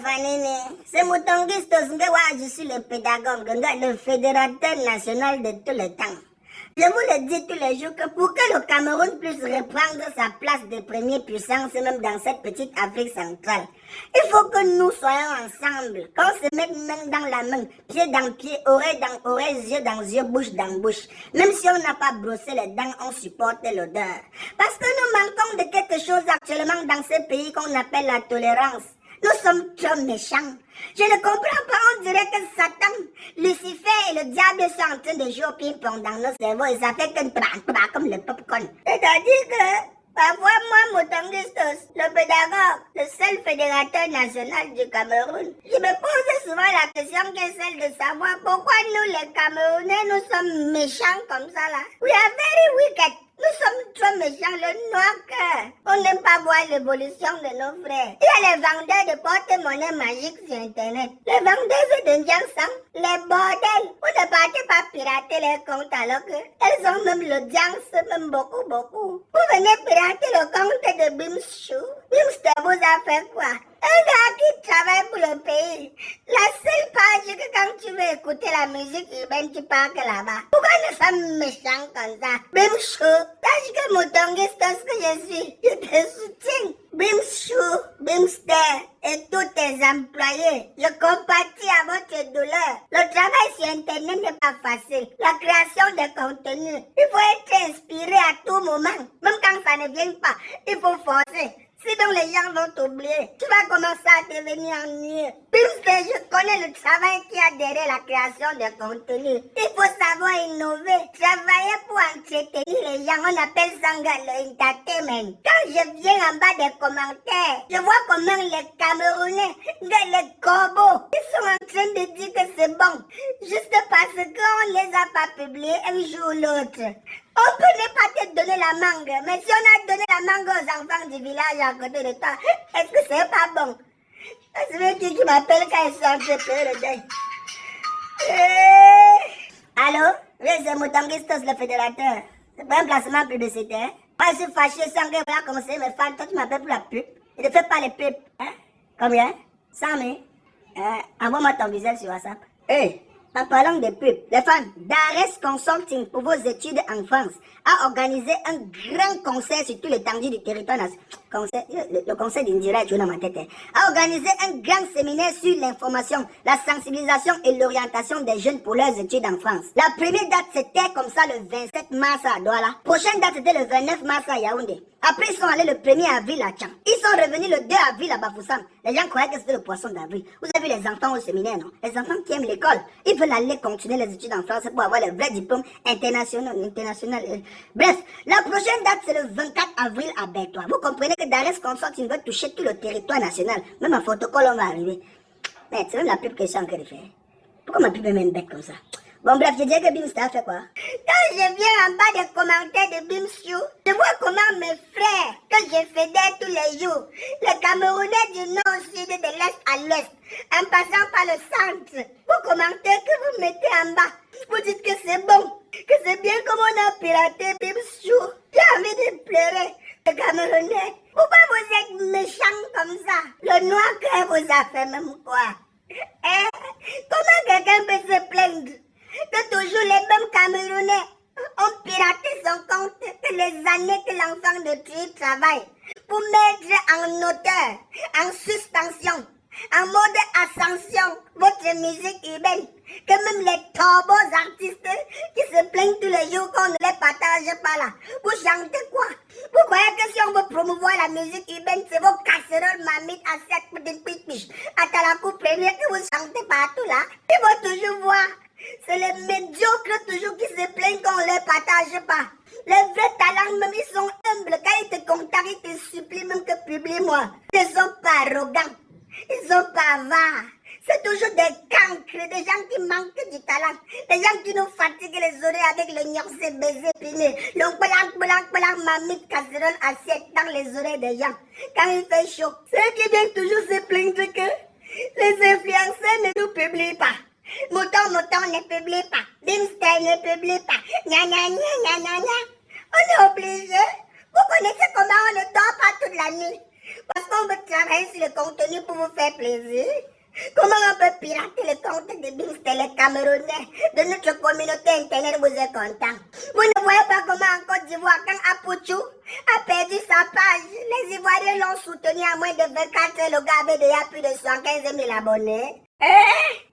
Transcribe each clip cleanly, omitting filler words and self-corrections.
Fanini, c'est Moutongistos, je suis le pédagogue, le fédérateur national de tous les temps. Je vous le dis tous les jours que pour que le Cameroun puisse reprendre sa place de première puissance, même dans cette petite Afrique centrale, il faut que nous soyons ensemble, qu'on se mette main dans la main, pied dans pied, oreille dans oreille, yeux dans yeux, bouche dans bouche. Même si on n'a pas brossé les dents, on supporte l'odeur. Parce que nous manquons de quelque chose actuellement dans ce pays qu'on appelle la tolérance. Nous sommes trop méchants. Je ne comprends pas, on dirait que Satan, Lucifer et le diable sont en train de jouer au ping-pong dans nos cerveaux et ça fait que comme le popcorn. C'est-à-dire que parfois, moi, Moutongistos, le pédagogue, le seul fédérateur national du Cameroun, je me pose souvent la question qui est celle de savoir pourquoi nous, les Camerounais, nous sommes méchants comme ça là. We are very wicked. Nous sommes trop méchants, le noir cœur. On n'aime pas voir l'évolution de nos frères. Il y a les vendeurs de porte-monnaie magiques sur Internet. Les vendeuses de Ndiansang, les bordels. Vous ne partez pas pirater les comptes alors qu'elles ont même l'audience, même beaucoup. Vous venez pirater le compte de Bimchou. Bimster vous a fait quoi? Un gars qui travaille pour le pays. La seule page que quand tu veux écouter la musique urbaine, tu parles là-bas. Pourquoi nous sommes méchants comme ça? Bimchou, sache que Moutongistos que je suis, je te soutiens. Bimchou, Bimster et tous tes employés, je compatis à votre douleur. Le travail sur Internet n'est pas facile. La création de contenu, il faut être inspiré à tout moment. Même quand ça ne vient pas, il faut forcer. Sinon les gens vont t'oublier. Tu vas commencer à devenir ennuyeux. Puisque je connais le travail qui a derrière la création de contenu. Il faut savoir innover. Travailler pour entretenir les gens, on appelle ça le entertainment. Quand je viens en bas des commentaires, je vois comment les Camerounais, les corbeaux, ils sont en train de dire que c'est bon. Juste parce qu'on les a pas publiés un jour ou l'autre. On peut ne pas te donner la mangue, mais si on a donné la mangue aux enfants du village à côté de toi, est-ce que c'est pas bon? C'est vrai qui m'appelle quand ils sont en train de pleurer le deuil. Allô? Oui, c'est Moutongistos, le fédérateur. C'est pas un placement publicitaire. Moi, je suis fâché sans que voilà comment c'est mes fans. Toi, tu m'appelles pour la pub. Et ne fais pas les pubs. Hein? Combien? 100 000? Envoie-moi ton visage sur WhatsApp. Hey! En parlant de pub, les fans d'Ares Consulting pour vos études en France a organisé un grand concert sur tout l'étendue du territoire national. Le concert d'Indira est dans ma tête. A organisé un grand séminaire sur l'information, la sensibilisation et l'orientation des jeunes pour leurs études en France. La première date c'était comme ça le 27 mars à Douala. Prochaine date c'était le 29 mars à Yaoundé. Après ils sont allés le 1er avril à Tchang. Ils sont revenus le 2 avril à Bafoussam. Les gens croyaient que c'était le poisson d'avril. Vous avez vu les enfants au séminaire, non? Les enfants qui aiment l'école. Ils veulent aller continuer les études en France pour avoir le vrai diplôme international. Bref, la prochaine date c'est le 24 avril à Bertois. Vous comprenez que Dares Consulting veut toucher tout le territoire national. Même en photocall on va arriver. Mais c'est même la pub que je suis en train de faire. Pourquoi ma pub est même bête comme ça? Bon bref, je dirais que Bimster a fait quoi? Quand je viens en bas des commentaires de Bimchou, je vois comment mes frères, que je fédère tous les jours, les Camerounais du nord au sud, de l'est à l'ouest, en passant par le centre, vos commentaires que vous mettez en bas, vous dites que c'est bon, que c'est bien comme on a piraté Bimchou. J'ai envie de pleurer, les Camerounais. Pourquoi vous êtes méchants comme ça? Le noir cœur vous a fait même quoi? Comment quelqu'un peut se plaindre que toujours les mêmes Camerounais ont piraté son compte que les années que l'enfant de Tri travaille pour mettre en auteur, en suspension, en mode ascension votre musique urbaine, que même les torbos artistes qui se plaignent tous les jours qu'on ne les partage pas là. Vous chantez quoi? Vous croyez que si on veut promouvoir la musique urbaine, c'est vos casseroles mamites à 7 petites piches à Talakou première que vous chantez partout là? Il faut toujours voir. C'est les médiocres toujours qui se plaignent qu'on ne les partage pas. Les vrais talents, même ils sont humbles. Quand ils te contactent, ils te supplient même que publie-moi. Ils ne sont pas arrogants. Ils sont pas avares. C'est toujours des cancres, des gens qui manquent du talent. Des gens qui nous fatiguent les oreilles avec le gnorcé baiser piné. Le blanc, mamite, casserole, assiette dans les oreilles des gens. Quand il fait chaud. Ceux qui viennent toujours se plaindre que les influenceurs ne nous publient pas. Mouton ne publie pas. Bimster ne publie pas. Gna gna gna gna gna gna. On est obligé. Vous connaissez comment on ne dort pas toute la nuit. Parce qu'on veut travailler sur le contenu pour vous faire plaisir. Comment on peut pirater le compte des Bings les Camerounais de notre communauté internet, vous êtes content? Vous ne voyez pas comment en Côte d'Ivoire, quand Apouchou a perdu sa page, les Ivoiriens l'ont soutenu à moins de 24 heures, le gars avait déjà plus de 115 000 abonnés.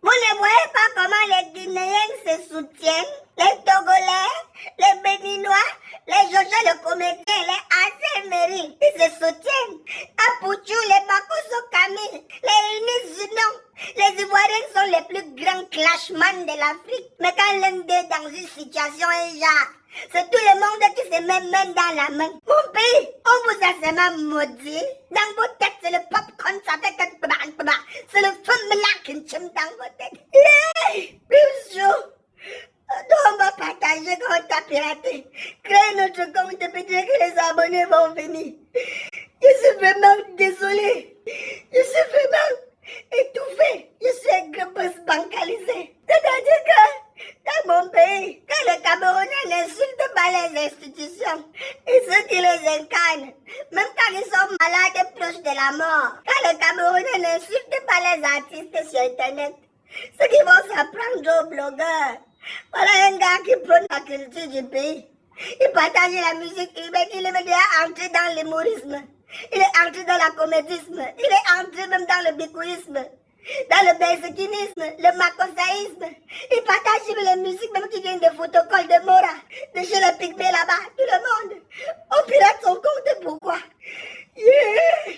Vous ne voyez pas comment les Guinéens se soutiennent, les Togolais, les Béninois, les Jojo, le comédien, les Azemeri, ils se soutiennent. Apouchou, les Bakoso Camille, les Unis Zunon, les Ivoiriens sont les plus grands clashman de l'Afrique. Mais quand l'un d'eux dans une situation est genre, c'est tout le monde qui se met main dans la main. Mon pays, on vous a seulement maudit. Dans vos têtes, c'est le popcorn, ça fait que... C'est le feu là qui me chime dans vos têtes. Plus chaud. Donc on va partager quand on t'a piraté. Créer notre compte et peut-être que les abonnés vont venir. Je suis vraiment désolé. Je suis vraiment étouffé. Je suis un gros bancalisé. C'est-à-dire que dans mon pays, quand les Camerounais n'insultent pas les institutions et ceux qui les incarnent, même quand ils sont malades et proches de la mort, quand les Camerounais n'insultent pas les artistes sur Internet, ceux qui vont s'apprendre aux blogueurs, voilà un gars qui prône la culture du pays. Il partage la musique urbaine, il est déjà entré dans l'humorisme, il est entré dans la comédisme, il est entré même dans le bicouisme, dans le bersekinisme, le makosaïsme. Il partage les musiques même qui viennent de Photocall, de Mora, de chez les Pygmées là-bas, tout le monde. On pirate son compte, pourquoi? Yeah.